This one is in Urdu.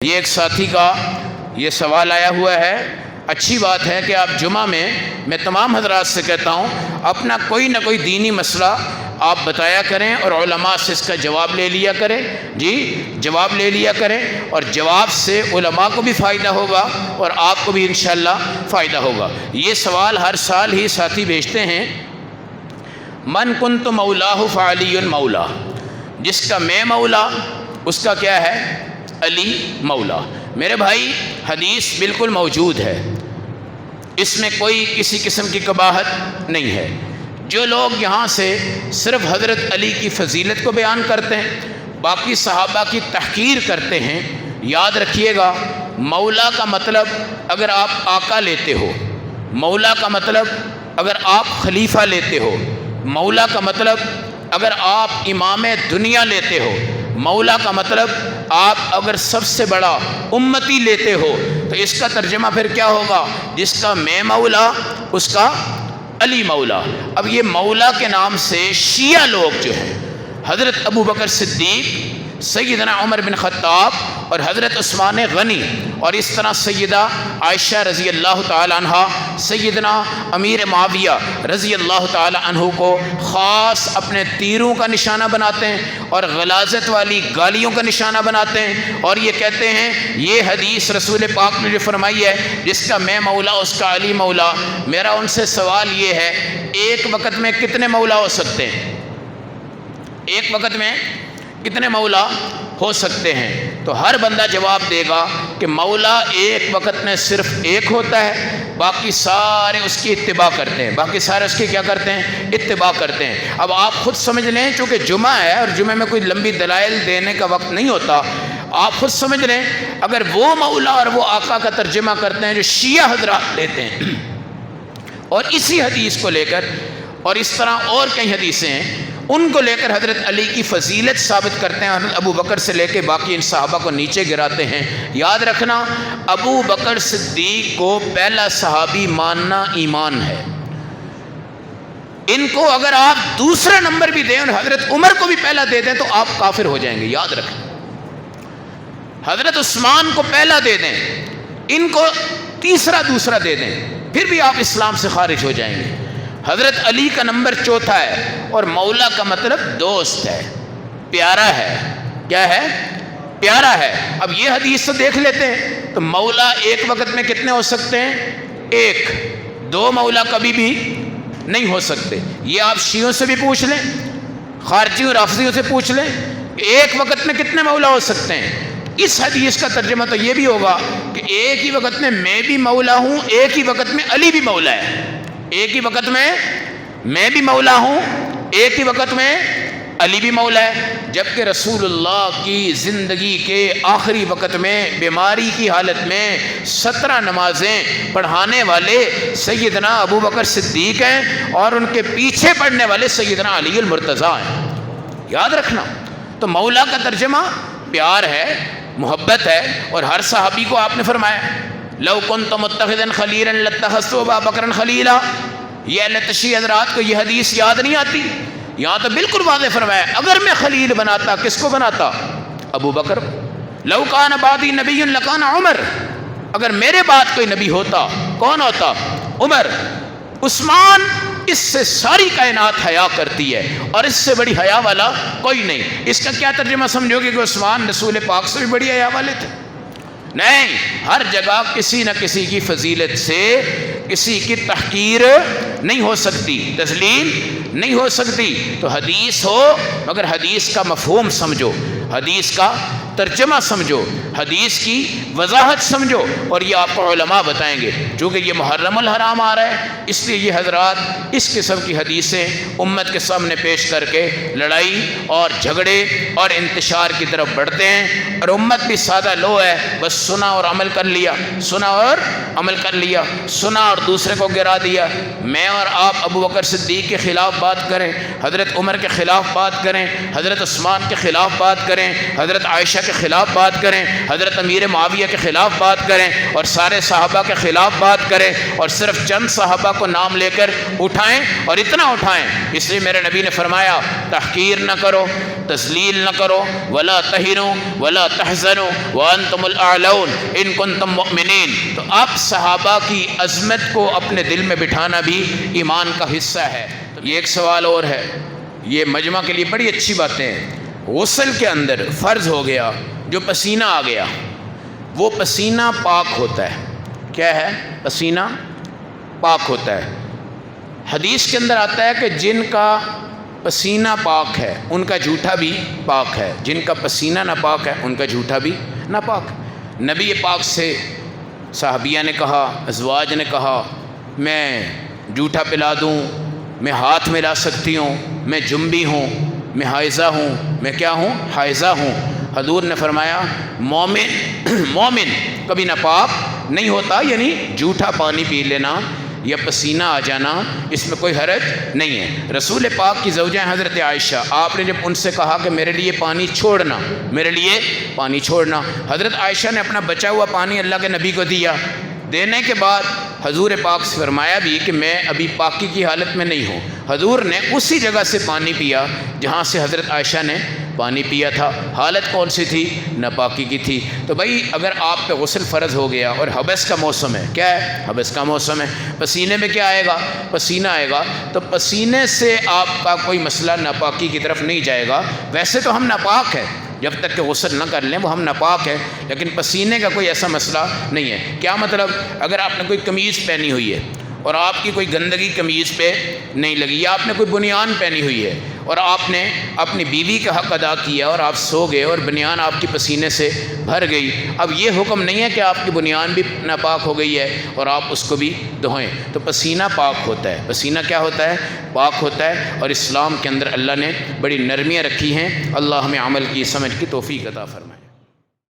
یہ ایک ساتھی کا یہ سوال آیا ہوا ہے۔ اچھی بات ہے کہ آپ جمعہ میں تمام حضرات سے کہتا ہوں اپنا کوئی نہ کوئی دینی مسئلہ آپ بتایا کریں اور علماء سے اس کا جواب لے لیا کریں، جواب لے لیا کریں، اور جواب سے علماء کو بھی فائدہ ہوگا اور آپ کو بھی انشاءاللہ فائدہ ہوگا۔ یہ سوال ہر سال ہی ساتھی بھیجتے ہیں، من کنت مولاہ فعلی مولا، جس کا میں مولا اس کا کیا ہے؟ علی مولا۔ میرے بھائی حدیث بالکل موجود ہے، اس میں کوئی کسی قسم کی قباحت نہیں ہے۔ جو لوگ یہاں سے صرف حضرت علی کی فضیلت کو بیان کرتے ہیں، باقی صحابہ کی تحقیر کرتے ہیں، یاد رکھیے گا مولا کا مطلب اگر آپ آقا لیتے ہو، مولا کا مطلب اگر آپ خلیفہ لیتے ہو، مولا کا مطلب اگر آپ امام دنیا لیتے ہو، مولا کا مطلب آپ اگر سب سے بڑا امتی لیتے ہو، تو اس کا ترجمہ پھر کیا ہوگا؟ جس کا میں مولا اس کا علی مولا۔ اب یہ مولا کے نام سے شیعہ لوگ جو ہیں، حضرت ابو بکر صدیق، سیدنا عمر بن خطاب اور حضرت عثمان غنی، اور اس طرح سیدہ عائشہ رضی اللہ تعالی عنہ، سیدنا امیر معاویہ رضی اللہ تعالی عنہ کو خاص اپنے تیروں کا نشانہ بناتے ہیں اور غلاظت والی گالیوں کا نشانہ بناتے ہیں، اور یہ کہتے ہیں یہ حدیث رسول پاک نے جو فرمائی ہے جس کا میں مولا اس کا علی مولا۔ میرا ان سے سوال یہ ہے، ایک وقت میں کتنے مولا ہو سکتے ہیں؟ ایک وقت میں کتنے مولا ہو سکتے ہیں؟ تو ہر بندہ جواب دے گا کہ مولا ایک وقت میں صرف ایک ہوتا ہے، باقی سارے اس کی اتباع کرتے ہیں، باقی سارے اس کی کیا کرتے ہیں؟ اتباع کرتے ہیں۔ اب آپ خود سمجھ لیں، چونکہ جمعہ ہے اور جمعہ میں کوئی لمبی دلائل دینے کا وقت نہیں ہوتا، آپ خود سمجھ لیں اگر وہ مولا اور وہ آقا کا ترجمہ کرتے ہیں جو شیعہ حضرات لیتے ہیں، اور اسی حدیث کو لے کر اور اس طرح اور کئی حدیثیں ہیں ان کو لے کر حضرت علی کی فضیلت ثابت کرتے ہیں، حضرت ابو بکر سے لے کے باقی ان صحابہ کو نیچے گراتے ہیں۔ یاد رکھنا ابو بکر صدیق کو پہلا صحابی ماننا ایمان ہے۔ ان کو اگر آپ دوسرا نمبر بھی دیں اور حضرت عمر کو بھی پہلا دے دیں تو آپ کافر ہو جائیں گے، یاد رکھیں۔ حضرت عثمان کو پہلا دے دیں، ان کو تیسرا دوسرا دے دیں، پھر بھی آپ اسلام سے خارج ہو جائیں گے۔ حضرت علی کا نمبر چوتھا ہے، اور مولا کا مطلب دوست ہے، پیارا ہے۔ کیا ہے؟ پیارا ہے۔ اب یہ حدیث تو دیکھ لیتے ہیں، تو مولا ایک وقت میں کتنے ہو سکتے ہیں؟ ایک۔ دو مولا کبھی بھی نہیں ہو سکتے۔ یہ آپ شیعوں سے بھی پوچھ لیں، خارجیوں رافضیوں سے پوچھ لیں، ایک وقت میں کتنے مولا ہو سکتے ہیں؟ اس حدیث کا ترجمہ تو یہ بھی ہوگا کہ ایک ہی وقت میں میں بھی مولا ہوں، ایک ہی وقت میں علی بھی مولا ہے، ایک ہی وقت میں بھی مولا ہوں، ایک ہی وقت میں علی بھی مولا ہے۔ جبکہ رسول اللہ کی زندگی کے آخری وقت میں بیماری کی حالت میں 17 نمازیں پڑھانے والے سیدنا ابو بکر صدیق ہیں، اور ان کے پیچھے پڑھنے والے سیدنا علی المرتضیٰ ہیں۔ یاد رکھنا، تو مولا کا ترجمہ پیار ہے، محبت ہے، اور ہر صحابی کو آپ نے فرمایا لو کنت متخذا خلیلا لاتخذت ابا بکرا خلیلا۔ یہ اہل تشیع حضرات کو یہ حدیث یاد نہیں آتی؟ یہاں تو بالکل واضح فرمایا، اگر میں خلیل بناتا کس کو بناتا؟ ابو بکر۔ لو کان بعدی نبی لکان عمر، اگر میرے بعد کوئی نبی ہوتا کون ہوتا؟ عمر۔ عثمان، اس سے ساری کائنات حیا کرتی ہے، اور اس سے بڑی حیا والا کوئی نہیں۔ اس کا کیا ترجمہ سمجھو گے کہ عثمان رسول پاک سے بھی بڑی حیا والے تھے؟ نہیں، ہر جگہ کسی نہ کسی کی فضیلت سے کسی کی تحقیر نہیں ہو سکتی، تذلیل نہیں ہو سکتی۔ تو حدیث ہو مگر حدیث کا مفہوم سمجھو، حدیث کا ترجمہ سمجھو، حدیث کی وضاحت سمجھو، اور یہ آپ کو علماء بتائیں گے۔ چونکہ یہ محرم الحرام آ رہا ہے، اس لیے یہ حضرات اس قسم کی حدیثیں امت کے سامنے پیش کر کے لڑائی اور جھگڑے اور انتشار کی طرف بڑھتے ہیں، اور امت بھی سادہ لو ہے، بس سنا اور عمل کر لیا، سنا اور عمل کر لیا، سنا اور دوسرے کو گرا دیا۔ میں اور آپ ابو بکر صدیق کے خلاف بات کریں، حضرت عمر کے خلاف بات کریں، حضرت عثمان کے خلاف بات کریں، حضرت عائشہ کے خلاف بات کریں، حضرت امیر معاویہ کے خلاف بات کریں اور سارے صحابہ کے خلاف بات کریں اور صرف چند صحابہ کو نام لے کر اٹھائیں اور اتنا اٹھائیں. اس لیے میرے نبی نے فرمایا تحقیر نہ کرو، تذلیل نہ کرو، ولا تہنوا ولا تحزنوا وانتم الاعلون ان کنتم مؤمنین. تو اب صحابہ کی عظمت کو اپنے دل میں بٹھانا بھی ایمان کا حصہ ہے. یہ ایک سوال اور ہے، یہ مجمع کے لیے بڑی اچھی باتیں ہیں. غسل کے اندر فرض ہو گیا، جو پسینہ آ گیا وہ پسینہ پاک ہوتا ہے. کیا ہے؟ پسینہ پاک ہوتا ہے. حدیث کے اندر آتا ہے کہ جن کا پسینہ پاک ہے ان کا جھوٹا بھی پاک ہے، جن کا پسینہ ناپاک ہے ان کا جھوٹا بھی ناپاک. نبی پاک سے صحابیہ نے کہا، ازواج نے کہا میں جھوٹا پلا دوں، میں ہاتھ ملا سکتی ہوں، میں جنبی ہوں، میں حائضہ ہوں، میں کیا ہوں؟ حائضہ ہوں. حضور نے فرمایا مومن کبھی ناپاک نہیں ہوتا، یعنی جھوٹا پانی پی لینا یا پسینہ آ جانا اس میں کوئی حرج نہیں ہے. رسول پاک کی زوجہ حضرت عائشہ، آپ نے جب ان سے کہا کہ میرے لیے پانی چھوڑنا، میرے لیے پانی چھوڑنا، حضرت عائشہ نے اپنا بچا ہوا پانی اللہ کے نبی کو دیا. دینے کے بعد حضور پاک سے فرمایا بھی کہ میں ابھی پاکی کی حالت میں نہیں ہوں. حضور نے اسی جگہ سے پانی پیا جہاں سے حضرت عائشہ نے پانی پیا تھا. حالت کون سی تھی؟ ناپاکی کی تھی. تو بھائی اگر آپ پہ غسل فرض ہو گیا اور حبس کا موسم ہے، کیا ہے؟ حبس کا موسم ہے، پسینے میں کیا آئے گا؟ پسینہ آئے گا. تو پسینے سے آپ کا کوئی مسئلہ ناپاکی کی طرف نہیں جائے گا. ویسے تو ہم ناپاک ہیں، جب تک کہ غسل نہ کر لیں وہ ہم ناپاک ہیں، لیکن پسینے کا کوئی ایسا مسئلہ نہیں ہے. کیا مطلب؟ اگر آپ نے کوئی قمیض پہنی ہوئی ہے اور آپ کی کوئی گندگی قمیض پہ نہیں لگی، یا آپ نے کوئی بنیان پہنی ہوئی ہے اور آپ نے اپنی بیوی کا حق ادا کیا اور آپ سو گئے اور بنیان آپ کی پسینے سے بھر گئی، اب یہ حکم نہیں ہے کہ آپ کی بنیان بھی ناپاک ہو گئی ہے اور آپ اس کو بھی دھوئیں. تو پسینہ پاک ہوتا ہے. پسینہ کیا ہوتا ہے؟ پاک ہوتا ہے. اور اسلام کے اندر اللہ نے بڑی نرمیاں رکھی ہیں. اللہ ہمیں عمل کی سمجھ کی توفیق عطا فرمائے.